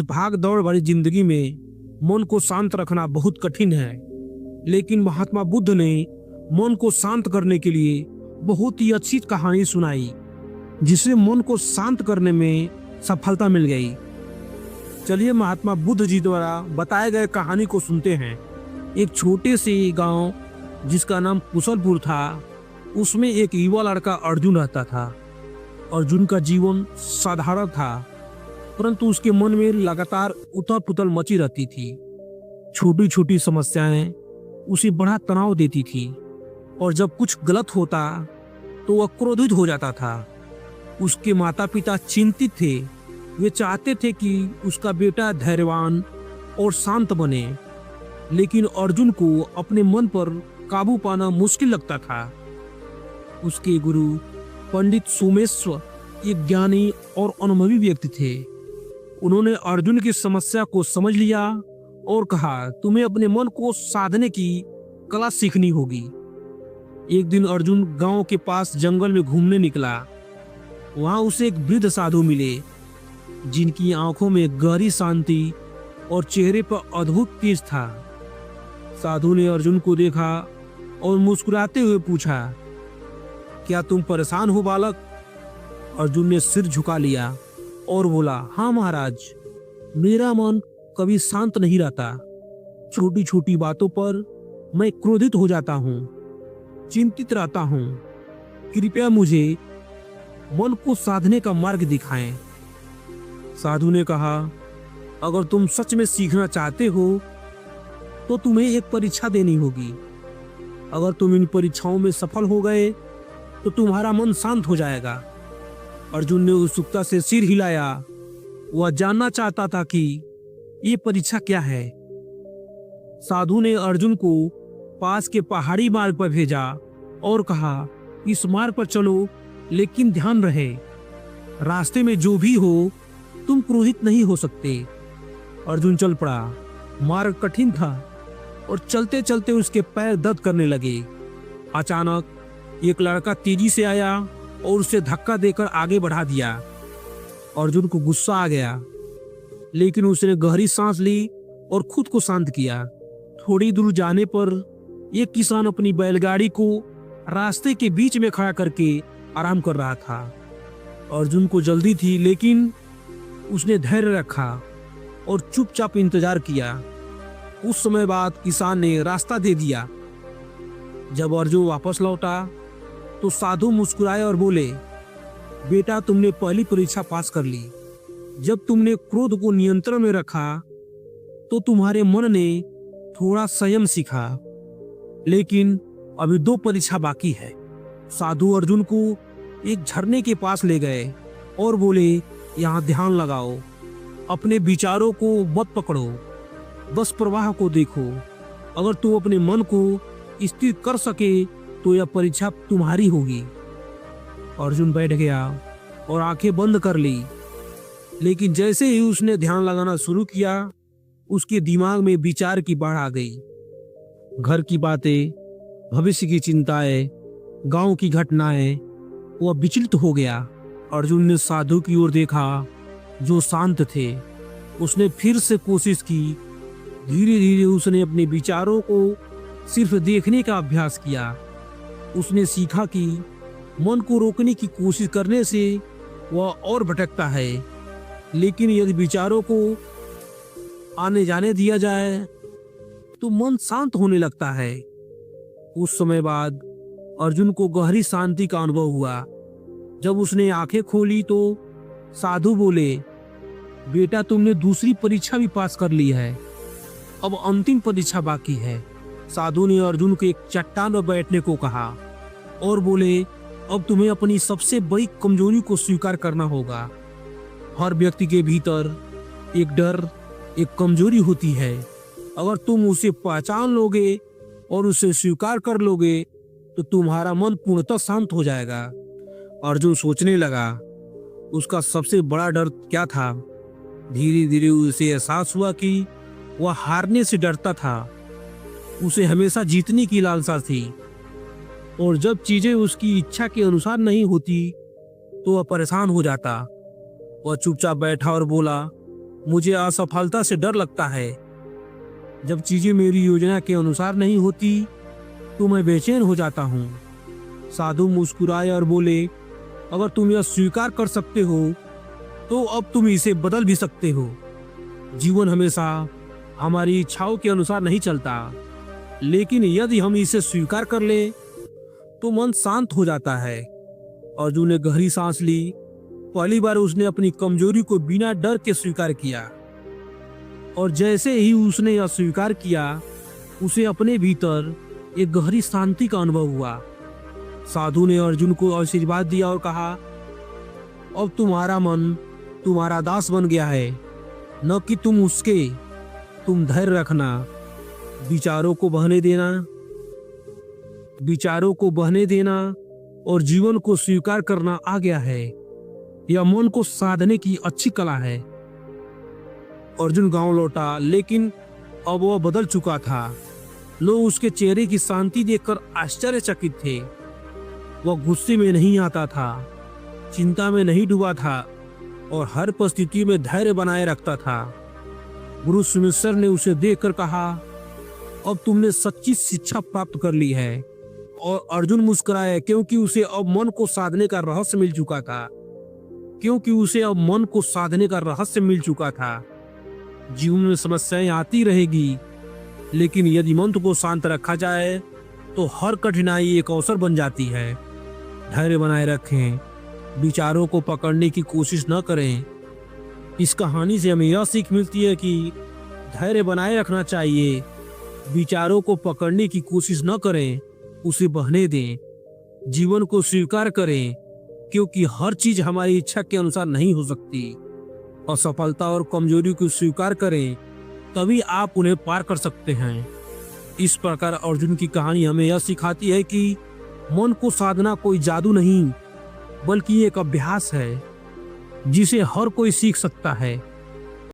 इस भाग दौड़ वाली जिंदगी में मन को शांत रखना बहुत कठिन है, लेकिन महात्मा बुद्ध ने मन को शांत करने के लिए बहुत ही अच्छी कहानी सुनाई, जिससे मन को शांत करने में सफलता मिल गई। चलिए महात्मा बुद्ध जी द्वारा बताए गए कहानी को सुनते हैं। एक छोटे से गांव जिसका नाम कुशलपुर था, उसमें एक युवा लड़का अर्जुन रहता था। अर्जुन का जीवन साधारण था, परंतु उसके मन में लगातार उथल पुथल मची रहती थी। छोटी छोटी समस्याएं उसे बड़ा तनाव देती थी, और जब कुछ गलत होता तो वह क्रोधित हो जाता था। उसके माता पिता चिंतित थे। वे चाहते थे कि उसका बेटा धैर्यवान और शांत बने, लेकिन अर्जुन को अपने मन पर काबू पाना मुश्किल लगता था। उसके गुरु पंडित सोमेश्वर एक ज्ञानी और अनुभवी व्यक्ति थे। उन्होंने अर्जुन की समस्या को समझ लिया और कहा, तुम्हें अपने मन को साधने की कला सीखनी होगी। एक दिन अर्जुन गांव के पास जंगल में घूमने निकला। वहां उसे एक वृद्ध साधु मिले, जिनकी आंखों में गहरी शांति और चेहरे पर अद्भुत तेज था। साधु ने अर्जुन को देखा और मुस्कुराते हुए पूछा, क्या तुम परेशान हो बालक? अर्जुन ने सिर झुका लिया और बोला, हाँ महाराज, मेरा मन कभी शांत नहीं रहता। छोटी छोटी बातों पर मैं क्रोधित हो जाता हूँ, चिंतित रहता हूँ। कृपया मुझे मन को साधने का मार्ग दिखाएं। साधु ने कहा, अगर तुम सच में सीखना चाहते हो तो तुम्हें एक परीक्षा देनी होगी। अगर तुम इन परीक्षाओं में सफल हो गए तो तुम्हारा मन शांत हो जाएगा। अर्जुन ने उत्सुकता से सिर हिलाया। वह जानना चाहता था कि ये परीक्षा क्या है। साधु ने अर्जुन को पास के पहाड़ी मार्ग पर भेजा और कहा, इस मार्ग पर चलो, लेकिन ध्यान रहे, रास्ते में जो भी हो तुम क्रोधित नहीं हो सकते। अर्जुन चल पड़ा। मार्ग कठिन था और चलते चलते उसके पैर दर्द करने लगे। अचानक एक लड़का तेजी से आया और उसे धक्का देकर आगे बढ़ा दिया। अर्जुन को गुस्सा आ गया, लेकिन उसने गहरी सांस ली और खुद को शांत किया। थोड़ी दूर जाने पर एक किसान अपनी बैलगाड़ी को रास्ते के बीच में खड़ा करके आराम कर रहा था। अर्जुन को जल्दी थी, लेकिन उसने धैर्य रखा और चुपचाप इंतजार किया। कुछ समय बाद किसान ने रास्ता दे दिया। जब अर्जुन वापस लौटा तो साधु मुस्कुराए और बोले, बेटा, तुमने पहली परीक्षा पास कर ली। जब तुमने क्रोध को नियंत्रण में रखा तो तुम्हारे मन ने थोड़ा संयम सीखा, लेकिन अभी 2 परीक्षा बाकी है। साधु अर्जुन को एक झरने के पास ले गए और बोले, यहाँ ध्यान लगाओ, अपने विचारों को मत पकड़ो, बस प्रवाह को देखो। अगर तुम अपने मन को स्थिर कर सके तो यह परीक्षा तुम्हारी होगी। अर्जुन बैठ गया और आंखें बंद कर ली, लेकिन जैसे ही उसने ध्यान लगाना शुरू किया, उसके दिमाग में विचार की बाढ़ आ गई। घर की बातें, भविष्य की चिंताएं, गांव की घटनाएं। वह विचलित हो गया। अर्जुन ने साधु की ओर देखा, जो शांत थे। उसने फिर से कोशिश की। धीरे धीरे उसने अपने विचारों को सिर्फ देखने का अभ्यास किया। उसने सीखा कि मन को रोकने की कोशिश करने से वह और भटकता है, लेकिन यदि विचारों को आने जाने दिया जाए तो मन शांत होने लगता है। कुछ समय बाद अर्जुन को गहरी शांति का अनुभव हुआ। जब उसने आंखें खोली तो साधु बोले, बेटा, तुमने दूसरी परीक्षा भी पास कर ली है, अब अंतिम परीक्षा बाकी है। साधु ने अर्जुन को एक चट्टान पर बैठने को कहा और बोले, अब तुम्हें अपनी सबसे बड़ी कमजोरी को स्वीकार करना होगा। हर व्यक्ति के भीतर एक डर, एक कमजोरी होती है। अगर तुम उसे पहचान लोगे और उसे स्वीकार कर लोगे तो तुम्हारा मन पूर्णतः शांत हो जाएगा। अर्जुन सोचने लगा, उसका सबसे बड़ा डर क्या था। धीरे धीरे उसे एहसास हुआ कि वह हारने से डरता था। उसे हमेशा जीतने की लालसा थी, और जब चीजें उसकी इच्छा के अनुसार नहीं होती तो वह परेशान हो जाता। वह चुपचाप बैठा और बोला, मुझे असफलता से डर लगता है। जब चीजें मेरी योजना के अनुसार नहीं होती तो मैं बेचैन हो जाता हूँ। साधु मुस्कुराए और बोले, अगर तुम यह स्वीकार कर सकते हो तो अब तुम इसे बदल भी सकते हो। जीवन हमेशा हमारी इच्छाओं के अनुसार नहीं चलता, लेकिन यदि हम इसे स्वीकार कर ले तो मन शांत हो जाता है। अर्जुन ने गहरी सांस ली। पहली बार उसने अपनी कमजोरी को बिना डर के स्वीकार किया, और जैसे ही उसने यह स्वीकार किया, उसे अपने भीतर एक गहरी शांति का अनुभव हुआ। साधु ने अर्जुन को आशीर्वाद दिया और कहा, अब तुम्हारा मन तुम्हारा दास बन गया है, न कि तुम उसके। तुम धैर्य रखना, विचारों को बहने देना और जीवन को स्वीकार करना आ गया है। यह मन को साधने की अच्छी कला है। अर्जुन गांव लौटा, लेकिन अब वह बदल चुका था। लोग उसके चेहरे की शांति देखकर आश्चर्यचकित थे। वह गुस्से में नहीं आता था, चिंता में नहीं डूबा था और हर परिस्थिति में धैर्य बनाए रखता था। गुरु सुमेश्वर ने उसे देखकर कहा, अब तुमने सच्ची शिक्षा प्राप्त कर ली है। और अर्जुन मुस्कुराया, क्योंकि उसे अब मन को साधने का रहस्य मिल चुका था। जीवन में समस्याएं आती रहेगी, लेकिन यदि मन को शांत रखा जाए तो हर कठिनाई एक अवसर बन जाती है। धैर्य बनाए रखें, विचारों को पकड़ने की कोशिश न करें। इस कहानी से हमें यह सीख मिलती है कि धैर्य बनाए रखना चाहिए। विचारों को पकड़ने की कोशिश न करें, उसे बहने दें। जीवन को स्वीकार करें, क्योंकि हर चीज हमारी इच्छा के अनुसार नहीं हो सकती। असफलता और कमजोरी को स्वीकार करें, तभी आप उन्हें पार कर सकते हैं। इस प्रकार अर्जुन की कहानी हमें यह सिखाती है कि मन को साधना कोई जादू नहीं, बल्कि एक अभ्यास है जिसे हर कोई सीख सकता है।